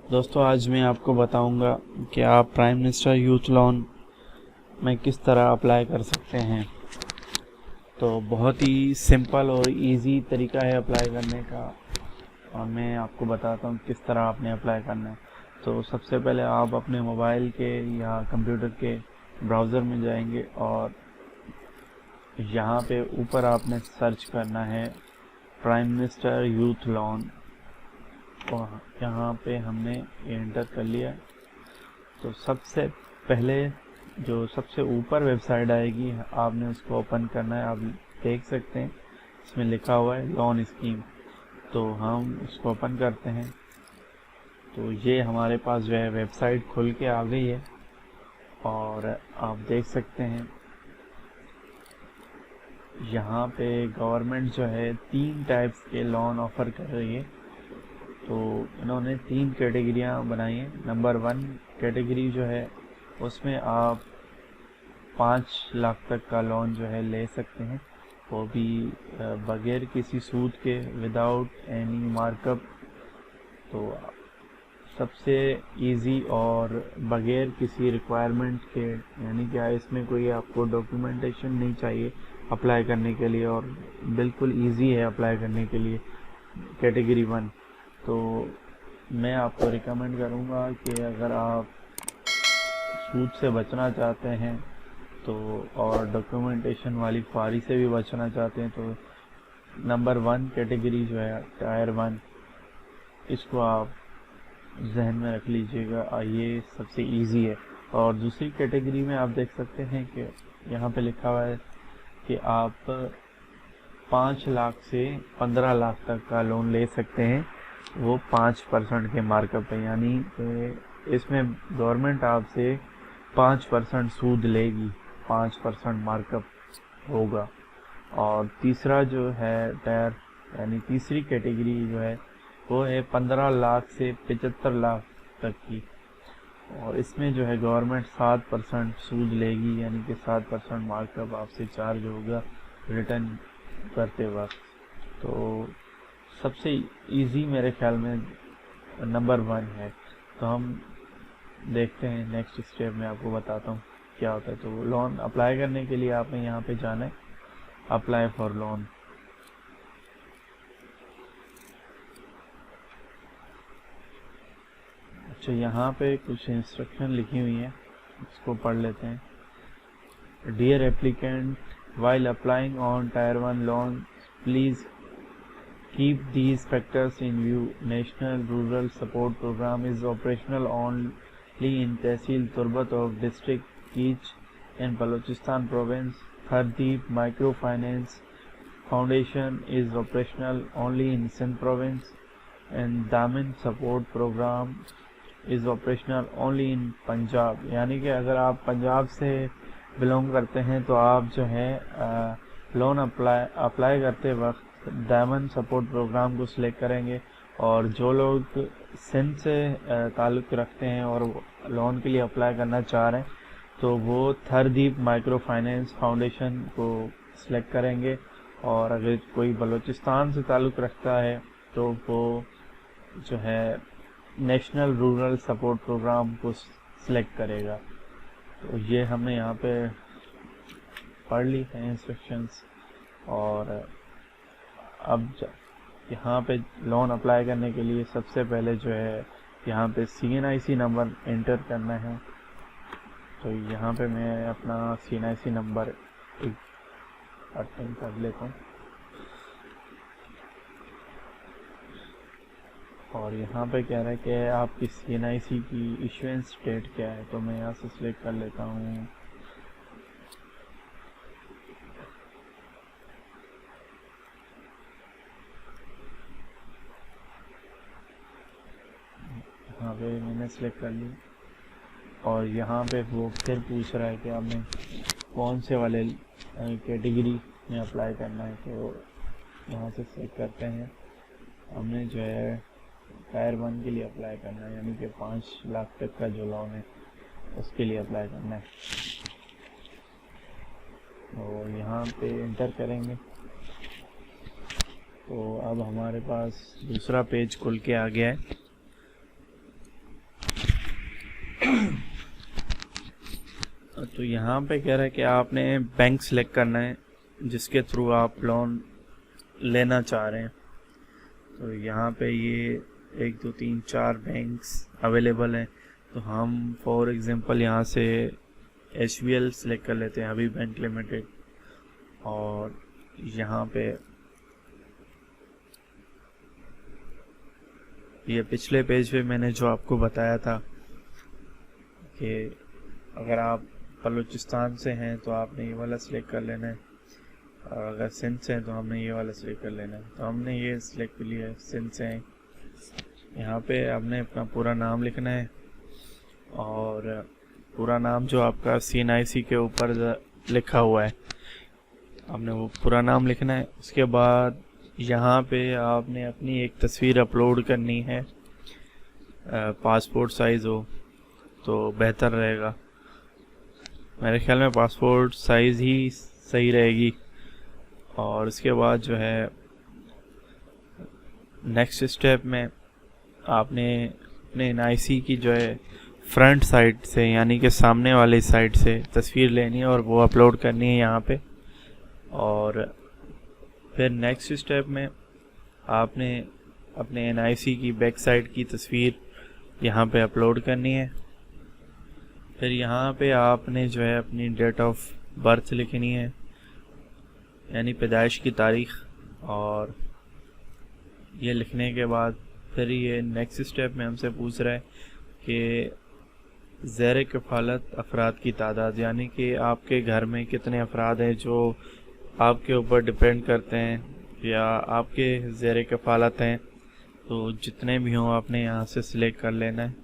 दोस्तों, आज मैं आपको बताऊंगा कि आप प्राइम मिनिस्टर यूथ लोन में किस तरह अप्लाई कर सकते हैं। तो बहुत ही सिंपल और इजी तरीका है अप्लाई करने का, और मैं आपको बताता हूँ किस तरह आपने अप्लाई करना है। तो सबसे पहले आप अपने मोबाइल के या कंप्यूटर के ब्राउज़र में जाएंगे और यहाँ पे ऊपर आपने सर्च करना है प्राइम मिनिस्टर यूथ लोन। तो यहाँ पे हमने एंटर कर लिया। तो सबसे पहले जो सबसे ऊपर वेबसाइट आएगी आपने उसको ओपन करना है। आप देख सकते हैं इसमें लिखा हुआ है लोन स्कीम। तो हम उसको ओपन करते हैं। तो ये हमारे पास जो है वेबसाइट खुल के आ गई है, और आप देख सकते हैं यहाँ पे गवर्नमेंट जो है 3 टाइप्स के लोन ऑफ़र कर रही है। तो इन्होंने 3 कैटेगरियाँ बनाई हैं। नंबर 1 कैटेगरी जो है उसमें आप 5 लाख तक का लोन जो है ले सकते हैं, वो भी बगैर किसी सूद के, विदाउट एनी मार्कअप। तो सबसे इजी और बगैर किसी रिक्वायरमेंट के, यानी क्या इसमें कोई आपको डॉक्यूमेंटेशन नहीं चाहिए अप्लाई करने के लिए, और बिल्कुल इजी है अप्लाई करने के लिए कैटेगरी 1। तो मैं आपको रिकमेंड करूँगा कि अगर आप सूद से बचना चाहते हैं तो, और डॉक्यूमेंटेशन वाली फारी से भी बचना चाहते हैं, तो नंबर 1 कैटेगरी जो है टायर 1, इसको आप जहन में रख लीजिएगा, ये सबसे इजी है। और दूसरी कैटेगरी में आप देख सकते हैं कि यहाँ पे लिखा हुआ है कि आप 5 लाख से 15 लाख तक का लोन ले सकते हैं, वो 5% के मार्कअप पे। यानी इसमें गवर्नमेंट आपसे 5% सूद लेगी, 5% मार्कअप होगा। और तीसरा जो है टायर, यानी तीसरी कैटेगरी जो है वो है 15 लाख से 75 लाख तक की, और इसमें जो है गवर्नमेंट 7% सूद लेगी, यानी कि 7% मार्कअप आपसे चार्ज होगा रिटर्न करते वक्त। तो सबसे इजी मेरे ख्याल में नंबर 1 है। तो हम देखते हैं नेक्स्ट स्टेप में, आपको बताता हूँ क्या होता है। तो लोन अप्लाई करने के लिए आपने यहाँ पे जाना है अप्लाई फॉर लोन। अच्छा, यहाँ पे कुछ इंस्ट्रक्शन लिखी हुई हैं, इसको पढ़ लेते हैं। Dear applicant, while applying on Tier 1 loan, please keep these factors in view. National Rural Support Program is operational only in Tehsil Turbat of District Keech in Balochistan Province. Hardeep Microfinance Foundation is operational only in Sindh Province, and Damin Support Program is operational only in Punjab। यानी कि अगर आप पंजाब से belong करते हैं तो आप जो है लोन अप्लाई करते वक्त डायमंड सपोर्ट प्रोग्राम को सिलेक्ट करेंगे। और जो लोग सिंध से ताल्लुक़ रखते हैं और लोन के लिए अप्लाई करना चाह रहे हैं तो वो थरदीप माइक्रो फाइनेंस फाउंडेशन को सिलेक्ट करेंगे। और अगर कोई बलूचिस्तान से ताल्लुक़ रखता है तो वो जो है नेशनल रूरल सपोर्ट प्रोग्राम को सिलेक्ट करेगा। तो ये हमने यहाँ पे पढ़ ली है इंस्ट्रक्शंस। और अब यहाँ पे लोन अप्लाई करने के लिए सबसे पहले जो है यहाँ पे CNIC नंबर एंटर करना है। तो यहाँ पे मैं अपना CNIC नंबर अटेंड कर लेता हूँ, और यहाँ पे कह रहा है कि आपकी CNIC की इशुएंस डेट क्या है। तो मैं यहाँ से सिलेक्ट कर लेता हूँ यहाँ पे मैंने सिलेक्ट कर ली। और यहाँ पे वो फिर पूछ रहा है कि आपने कौन से वाले कैटेगरी में अप्लाई करना है। तो यहाँ से सिलेक्ट करते हैं। हमने जो है टायर 1 के लिए अप्लाई करना है, यानी कि 5 लाख तक का जो लोन है उसके लिए अप्लाई करना है। तो यहाँ पे एंटर करेंगे तो अब हमारे पास दूसरा पेज खुल के आ गया है। तो यहाँ पे कह रहा है कि आपने बैंक सेलेक्ट करना है जिसके थ्रू आप लोन लेना चाह रहे हैं। तो यहाँ पे ये 1 2 3 4 बैंक्स अवेलेबल हैं। तो हम फॉर एग्जांपल यहाँ से HBL सेलेक्ट कर लेते हैं, हबीब बैंक लिमिटेड। और यहाँ पे ये पिछले पेज पे मैंने जो आपको बताया था कि अगर आप बलूचिस्तान से हैं तो आपने ये वाला सिलेक्ट कर लेना है, और अगर सिंध से हैं तो हमने ये वाला सिलेक्ट कर लेना है। तो हमने ये सिलेक्ट कर लिया है, सिंध से हैं। यहाँ पे आपने अपना पूरा नाम लिखना है, और पूरा नाम जो आपका CNIC के ऊपर लिखा हुआ है आपने वो पूरा नाम लिखना है। उसके बाद यहाँ पे आपने अपनी एक तस्वीर अपलोड करनी है, पासपोर्ट साइज़ हो तो बेहतर रहेगा। मेरे ख्याल में पासपोर्ट साइज़ ही सही रहेगी। और उसके बाद जो है नेक्स्ट स्टेप में आपने अपने NIC की जो है फ्रंट साइड से, यानी कि सामने वाली साइड से तस्वीर लेनी है और वो अपलोड करनी है यहाँ पे। और फिर नेक्स्ट स्टेप में आपने अपने NIC की बैक साइड की तस्वीर यहाँ पे अपलोड करनी है। फिर यहाँ पे आपने जो है अपनी डेट ऑफ बर्थ लिखनी है, यानी पैदाइश की तारीख। और ये लिखने के बाद फिर ये नेक्स्ट स्टेप में हमसे पूछ रहा है कि ज़ेर कफ़ालत अफराद की तादाद, यानी कि आपके घर में कितने अफराद हैं जो आपके ऊपर डिपेंड करते हैं या आपके ज़ेर कफ़ालत हैं। तो जितने भी हों आपने यहाँ से सिलेक्ट कर लेना है।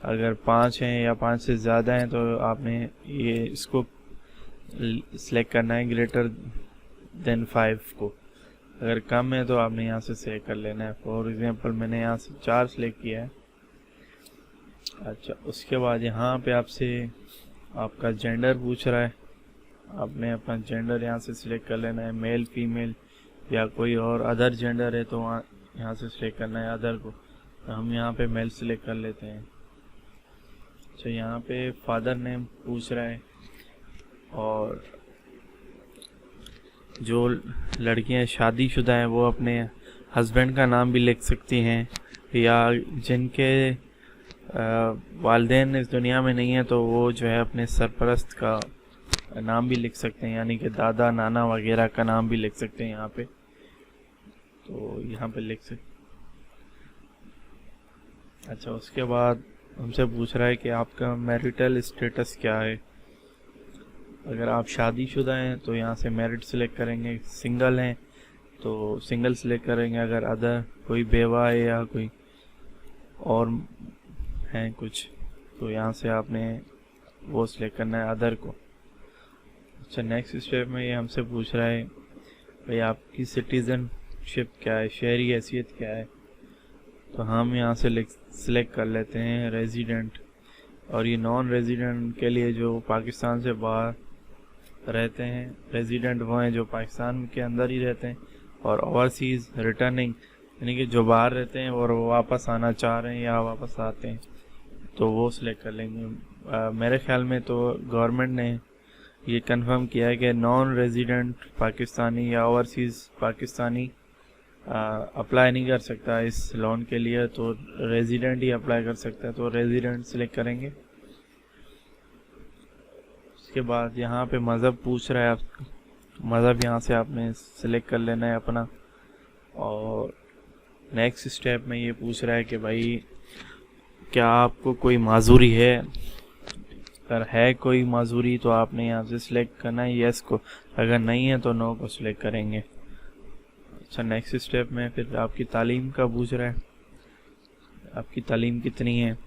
अगर 5 हैं या 5 से ज़्यादा हैं तो आपने ये इसको सिलेक्ट करना है ग्रेटर देन 5 को। अगर कम है तो आपने यहाँ से सिलेक्ट कर लेना है। फॉर एग्जांपल मैंने यहाँ से 4 सिलेक्ट किया है। अच्छा, उसके बाद यहाँ पे आपसे आपका जेंडर पूछ रहा है, आपने अपना जेंडर यहाँ से सिलेक्ट कर लेना है, मेल फीमेल या कोई और अदर जेंडर है तो वहाँ यहाँ से सिलेक्ट करना है अदर को। तो हम यहाँ पे मेल सिलेक्ट कर लेते हैं। अच्छा, यहाँ पे फादर नेम पूछ रहा है, और जो लड़कियाँ शादीशुदा हैं वो अपने हस्बैंड का नाम भी लिख सकती हैं, या जिनके वालिदैन इस दुनिया में नहीं है तो वो जो है अपने सरपरस्त का नाम भी लिख सकते हैं, यानी कि दादा नाना वगैरह का नाम भी लिख सकते हैं यहाँ पे। तो यहाँ पे लिख सकते। अच्छा, उसके बाद हमसे पूछ रहा है कि आपका मैरिटल स्टेटस क्या है। अगर आप शादीशुदा हैं तो यहाँ से मैरिड सिलेक्ट करेंगे, सिंगल हैं तो सिंगल सिलेक्ट करेंगे, अगर अदर कोई बेवा है या कोई और हैं कुछ तो यहाँ से आपने वो सिलेक्ट करना है अदर को। अच्छा, नेक्स्ट स्टेप में ये हमसे पूछ रहा है भाई आपकी सिटीज़नशिप क्या है, शहरी हैसियत क्या है। तो हम यहाँ से सिलेक्ट कर लेते हैं रेजिडेंट। और ये नॉन रेजिडेंट के लिए जो पाकिस्तान से बाहर रहते हैं, रेजिडेंट वो हैं जो पाकिस्तान के अंदर ही रहते हैं, और ओवरसीज़ रिटर्निंग यानी कि जो बाहर रहते हैं और वो वापस आना चाह रहे हैं या वापस आते हैं तो वो सिलेक्ट कर लेंगे। मेरे ख्याल में तो गवर्नमेंट ने ये कंफर्म किया है कि नॉन रेजिडेंट पाकिस्तानी या ओवरसीज़ पाकिस्तानी अप्लाई नहीं कर सकता इस लोन के लिए, तो रेजिडेंट ही अप्लाई कर सकता है। तो रेजिडेंट सिलेक्ट करेंगे। उसके बाद यहाँ पे मज़हब पूछ रहा है, आप मज़हब यहाँ से आपने सिलेक्ट कर लेना है अपना। और नेक्स्ट स्टेप में ये पूछ रहा है कि भाई क्या आपको कोई माजूरी है। अगर है कोई माजूरी तो आपने यहाँ से सिलेक्ट करना है येस को, अगर नहीं है तो नो को सिलेक्ट करेंगे। अच्छा, नेक्स्ट स्टेप में फिर आपकी तालीम का पूछ रहा है, आपकी तालीम कितनी है,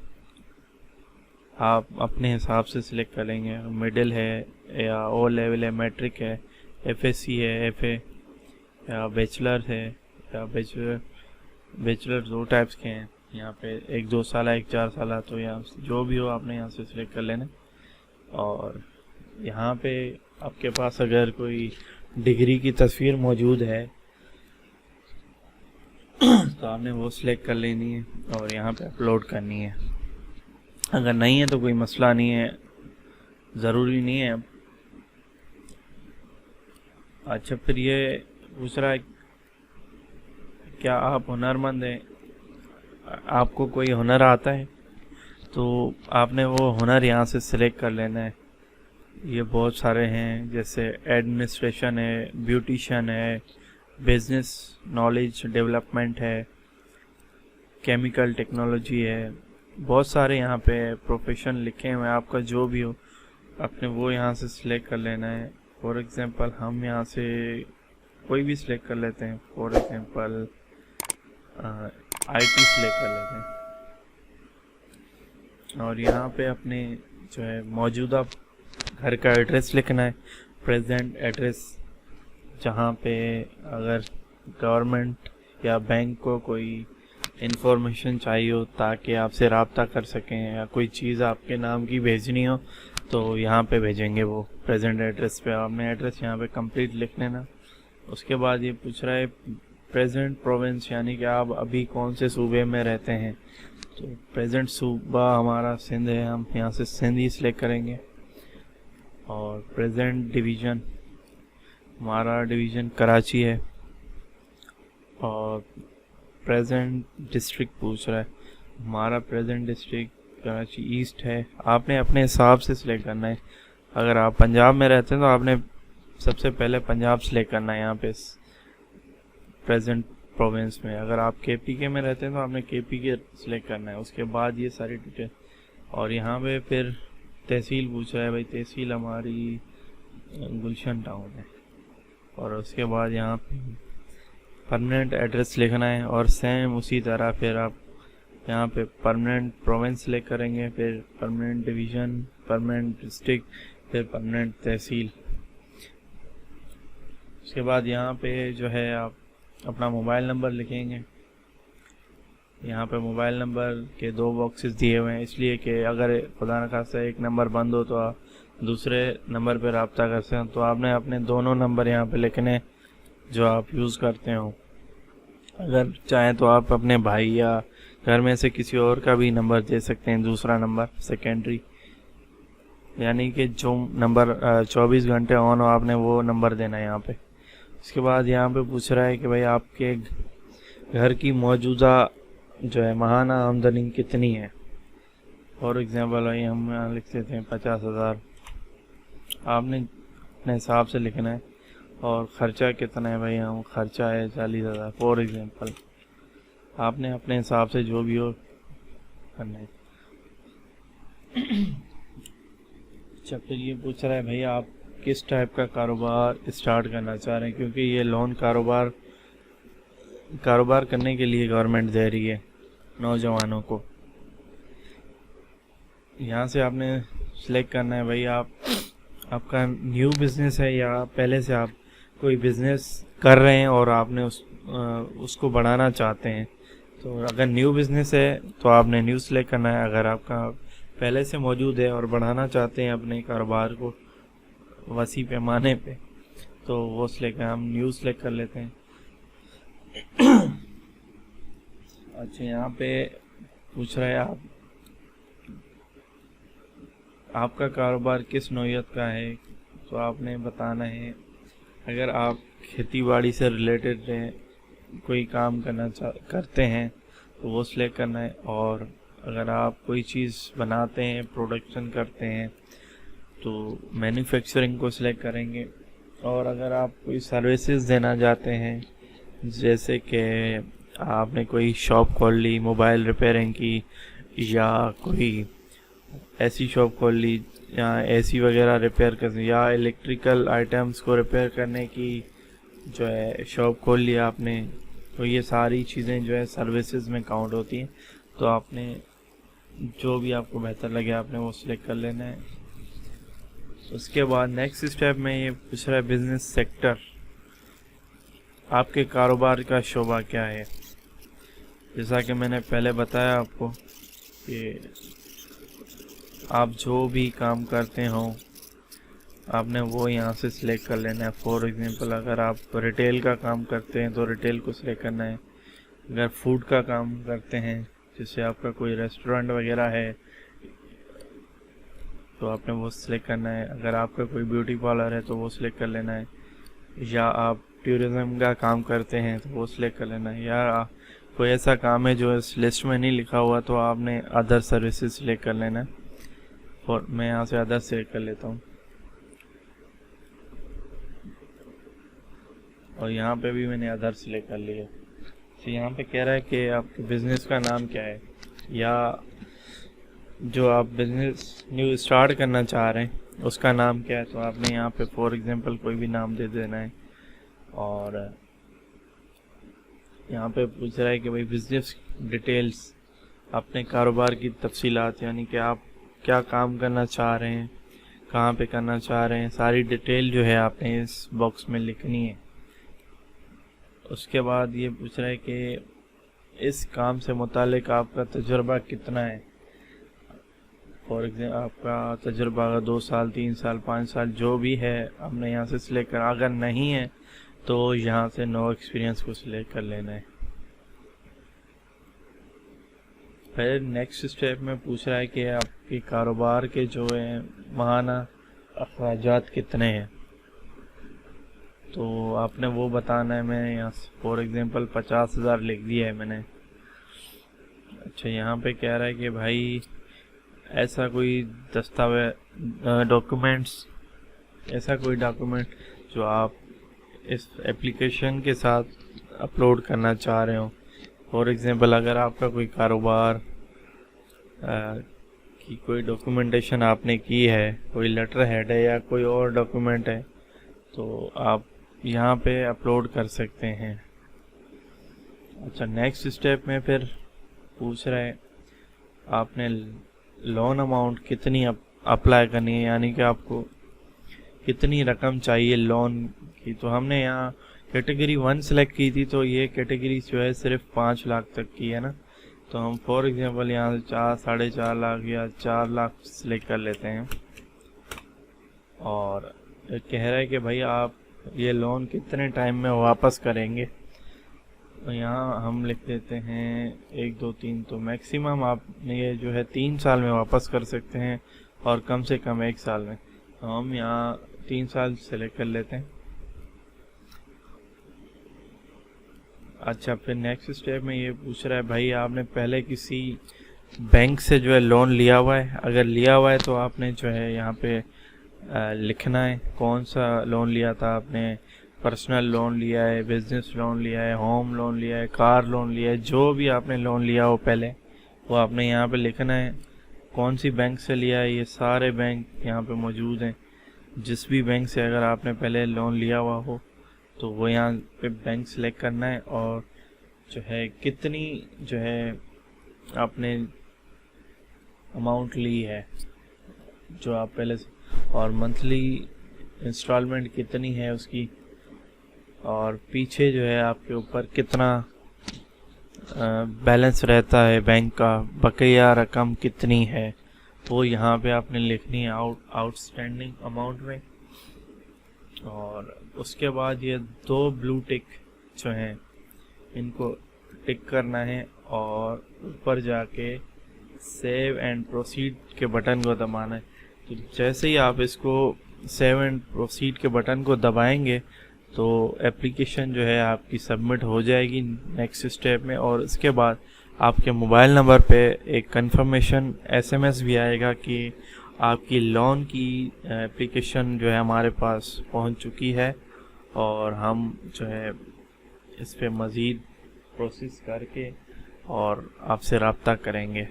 आप अपने हिसाब से सिलेक्ट करेंगे। मिडिल है या ओ लेवल है, मैट्रिक है, FSC है, FA या बैचलर है, या बैचलर 2 टाइप्स के हैं यहाँ पे, 1 2 साल 1 4 साल। तो यहाँ जो भी हो आपने यहाँ से सिलेक्ट कर लेना। और यहाँ पे आपके पास अगर कोई डिग्री की तस्वीर मौजूद है तो आपने वो सिलेक्ट कर लेनी है और यहाँ पे अपलोड करनी है। अगर नहीं है तो कोई मसला नहीं है, ज़रूरी नहीं है। अच्छा, फिर ये पूछ रहा है क्या आप हुनरमंद हैं, आपको कोई हुनर आता है, तो आपने वो हुनर यहाँ से सिलेक्ट कर लेना है। ये बहुत सारे हैं, जैसे एडमिनिस्ट्रेशन है, ब्यूटिशियन है, बिजनेस नॉलेज डेवलपमेंट है, केमिकल टेक्नोलॉजी है, बहुत सारे यहाँ पे प्रोफेशन लिखे हुए हैं। आपका जो भी हो आपने वो यहाँ से सिलेक्ट कर लेना है। फॉर एग्जांपल हम यहाँ से कोई भी सिलेक्ट कर लेते हैं, फॉर एग्जांपल आईटी सिलेक्ट कर लेते हैं, और यहाँ पे अपने जो है मौजूदा घर का एड्रेस लिखना है, प्रेजेंट एड्रेस, जहाँ पे अगर गवर्नमेंट या बैंक को कोई इन्फॉर्मेशन चाहिए हो ताकि आपसे रब्ता कर सकें, या कोई चीज़ आपके नाम की भेजनी हो तो यहाँ पे भेजेंगे वो प्रेजेंट एड्रेस पे। आपने एड्रेस यहाँ पे कंप्लीट लिख लेना। उसके बाद ये पूछ रहा है प्रेजेंट प्रोविंस, यानी कि आप अभी कौन से सूबे में रहते हैं। तो प्रेजेंट सूबा हमारा सिंध है, हम यहाँ से सिंध ही सिलेक्ट करेंगे। और प्रेजेंट डिवीज़न, हमारा डिवीज़न कराची है। और प्रेजेंट डिस्ट्रिक्ट पूछ रहा है, हमारा प्रेजेंट डिस्ट्रिक्ट कराची ईस्ट है। आपने अपने हिसाब से सिलेक्ट करना है। अगर आप पंजाब में रहते हैं तो आपने सबसे पहले पंजाब सिलेक्ट करना है यहाँ पे प्रेजेंट प्रोविंस में। अगर आप केपी में रहते हैं तो आपने केपी के सिलेक्ट करना है। उसके बाद ये सारी डिटेल, और यहाँ पे फिर तहसील पूछ रहा है, भाई तहसील हमारी गुलशन टाउन है। और उसके बाद यहाँ पे परमानेंट एड्रेस लिखना है, और सेम उसी तरह फिर आप यहाँ पे परमानेंट प्रोविंस सिलेक्ट करेंगे, फिर परमानेंट डिवीज़न, परमानेंट डिस्ट्रिक्ट, फिर परमानेंट तहसील। उसके बाद यहाँ पे जो है आप अपना मोबाइल नंबर लिखेंगे। यहाँ पे मोबाइल नंबर के 2 बॉक्सेस दिए हुए हैं, इसलिए कि अगर खुदा न खास्ता एक नंबर बंद हो तो आप दूसरे नंबर पर रब्ता कर सकें। तो आपने अपने दोनों नंबर यहाँ पे लिखने जो आप यूज़ करते हो। अगर चाहें तो आप अपने भाई या घर में से किसी और का भी नंबर दे सकते हैं, दूसरा नंबर सेकेंडरी, यानी कि जो नंबर 24 घंटे ऑन हो आपने वो नंबर देना है यहाँ पे। उसके बाद यहाँ पे पूछ रहा है कि भाई आपके घर की मौजूदा जो है माहाना आमदनी कितनी है। फॉर एग्जांपल भाई हम यहाँ लिख देते हैं 50,000। आपने अपने हिसाब से लिखना है। और ख़र्चा कितना है, भाई हम ख़र्चा है 40,000 फॉर एग्जांपल। आपने अपने हिसाब से जो भी हो करना है। अच्छा, फिर ये पूछ रहा है भाई आप किस टाइप का कारोबार स्टार्ट करना चाह रहे हैं, क्योंकि ये लोन कारोबार करने के लिए गवर्नमेंट दे रही है नौजवानों को। यहाँ से आपने सेलेक्ट करना है भाई आपका न्यू बिज़नेस है या पहले से आप कोई बिज़नेस कर रहे हैं और आपने उसको बढ़ाना चाहते हैं। तो अगर न्यू बिज़नेस है तो आपने न्यू सेलेक्ट करना है। अगर आपका पहले से मौजूद है और बढ़ाना चाहते हैं अपने कारोबार को वसी पैमाने पे, तो वो सेलेक्ट हम न्यू सेलेक्ट कर लेते हैं। अच्छा, यहाँ पे पूछ रहा है आपका कारोबार किस नौइयत का है, तो आपने बताना है। अगर आप खेतीबाड़ी से रिलेटेड कोई काम करते हैं तो वो सिलेक्ट करना है। और अगर आप कोई चीज़ बनाते हैं, प्रोडक्शन करते हैं, तो मैन्युफैक्चरिंग को सिलेक्ट करेंगे। और अगर आप कोई सर्विसेज देना चाहते हैं, जैसे कि आपने कोई शॉप खोल ली मोबाइल रिपेयरिंग की, या कोई ऐसी शॉप खोल ली या एसी वगैरह रिपेयर कर, या इलेक्ट्रिकल आइटम्स को रिपेयर करने की जो है शॉप खोल लिया आपने, तो ये सारी चीज़ें जो है सर्विसेज में काउंट होती हैं। तो आपने जो भी आपको बेहतर लगे आपने वो सिलेक्ट कर लेना है। उसके बाद नेक्स्ट स्टेप में ये पूछ रहा है बिजनेस सेक्टर, आपके कारोबार का शोबा क्या है। जैसा कि मैंने पहले बताया आपको कि आप जो भी काम करते हो आपने वो यहाँ से सिलेक्ट कर लेना है। फॉर एग्जांपल अगर आप रिटेल का काम करते हैं तो रिटेल को सिलेक्ट करना है। अगर फूड का काम करते हैं, जैसे आपका कोई रेस्टोरेंट वगैरह है, तो आपने वो सिलेक्ट करना है। अगर आपका कोई ब्यूटी पार्लर है तो वो सिलेक्ट कर लेना है, या आप टूरिज़्म का काम करते हैं तो वो सिलेक्ट कर लेना है, या कोई ऐसा काम है जो इस लिस्ट में नहीं लिखा हुआ तो आपने अदर सर्विसेज सिलेक्ट कर लेना है। और मैं यहाँ से अदर सिलेक्ट कर लेता हूँ, और यहाँ पे भी मैंने अदर सिलेक्ट कर लिया। तो यहाँ पे कह रहा है कि आपके बिज़नेस का नाम क्या है, या जो आप बिज़नेस न्यू स्टार्ट करना चाह रहे हैं उसका नाम क्या है। तो आपने यहाँ पे फॉर एग्जांपल कोई भी नाम दे देना है। और यहाँ पे पूछ रहा है कि भाई बिज़नेस डिटेल्स, अपने कारोबार की तफसीलात, यानी कि आप क्या काम करना चाह रहे हैं, कहाँ पे करना चाह रहे हैं, सारी डिटेल जो है आपने इस बॉक्स में लिखनी है। उसके बाद ये पूछ रहा है कि इस काम से मुतालिक आपका तजुर्बा कितना है। फॉर एग्जाम्पल आपका तजुर्बा अगर 2 साल, 3 साल, 5 साल जो भी है हमने यहाँ से सिलेक्ट कर, अगर नहीं है तो यहाँ से नो एक्सपीरियंस को सिलेक्ट कर लेना है। फिर नेक्स्ट स्टेप में पूछ रहा है कि आपके कारोबार के जो है माहाना अखराजात कितने हैं, तो आपने वो बताना है। मैं यहाँ फॉर एग्जांपल 50,000 लिख दिया है मैंने। अच्छा, यहाँ पे कह रहा है कि भाई ऐसा कोई दस्तावेज डॉक्यूमेंट्स, ऐसा कोई डॉक्यूमेंट जो आप इस एप्लीकेशन के साथ अपलोड करना चाह रहे हो। फॉर एग्जांपल अगर आपका कोई कारोबार की कोई डॉक्यूमेंटेशन आपने की है, कोई लेटर हेड है या कोई और डॉक्यूमेंट है, तो आप यहाँ पे अपलोड कर सकते हैं। अच्छा, नेक्स्ट स्टेप में फिर पूछ रहे हैं आपने लोन अमाउंट कितनी अप्लाई करनी है, यानी कि आपको कितनी रकम चाहिए लोन की। तो हमने यहाँ कैटेगरी 1 सेलेक्ट की थी, तो ये कैटेगरी जो है सिर्फ 5 लाख तक की है ना। तो हम फॉर एग्जांपल यहाँ से 4, 4.5 लाख या 4 लाख सेलेक्ट कर लेते हैं। और कह रहा है कि भाई आप ये लोन कितने टाइम में वापस करेंगे। तो यहाँ हम लिख देते हैं 1, 2, 3। तो मैक्सिमम आप ये जो है 3 साल में वापस कर सकते हैं, और कम से कम 1 साल में। तो हम यहाँ 3 साल सेलेक्ट कर लेते हैं। अच्छा, फिर नेक्स्ट स्टेप में ये पूछ रहा है भाई आपने पहले किसी बैंक से जो है लोन लिया हुआ है। अगर लिया हुआ है तो आपने जो है यहाँ पे लिखना है कौन सा लोन लिया था आपने। पर्सनल लोन लिया है, बिजनेस लोन लिया है, होम लोन लिया है, कार लोन लिया है, जो भी आपने लोन लिया हो पहले वो आपने यहाँ पे लिखना है। कौन सी बैंक से लिया है, ये सारे बैंक यहाँ पे मौजूद हैं। जिस भी बैंक से अगर आपने पहले लोन लिया हुआ हो तो वो यहाँ पे बैंक सेलेक्ट करना है, और जो है कितनी जो है आपने अमाउंट ली है जो आप पहले से, और मंथली इंस्टॉलमेंट कितनी है उसकी, और पीछे जो है आपके ऊपर कितना बैलेंस रहता है बैंक का, बकाया रकम कितनी है, वो यहाँ पे आपने लिखनी है आउटस्टैंडिंग अमाउंट में। और उसके बाद ये 2 ब्लू टिक जो हैं इनको टिक करना है, और ऊपर जाके सेव एंड प्रोसीड के बटन को दबाना है। तो जैसे ही आप इसको सेव एंड प्रोसीड के बटन को दबाएंगे तो एप्लीकेशन जो है आपकी सबमिट हो जाएगी नेक्स्ट स्टेप में। और इसके बाद आपके मोबाइल नंबर पे एक कंफर्मेशन SMS भी आएगा कि आपकी लोन की एप्लीकेशन जो है हमारे पास पहुंच चुकी है, और हम जो है इस पे मज़ीद प्रोसेस करके और आपसे रब्ता करेंगे।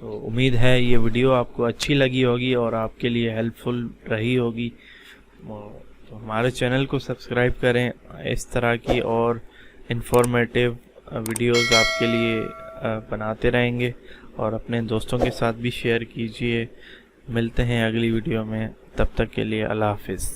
तो उम्मीद है ये वीडियो आपको अच्छी लगी होगी और आपके लिए हेल्पफुल रही होगी। तो हमारे चैनल को सब्सक्राइब करें, इस तरह की और इन्फॉर्मेटिव वीडियोस आपके लिए बनाते रहेंगे, और अपने दोस्तों के साथ भी शेयर कीजिए। मिलते हैं अगली वीडियो में, तब तक के लिए अल्लाह हाफिज़।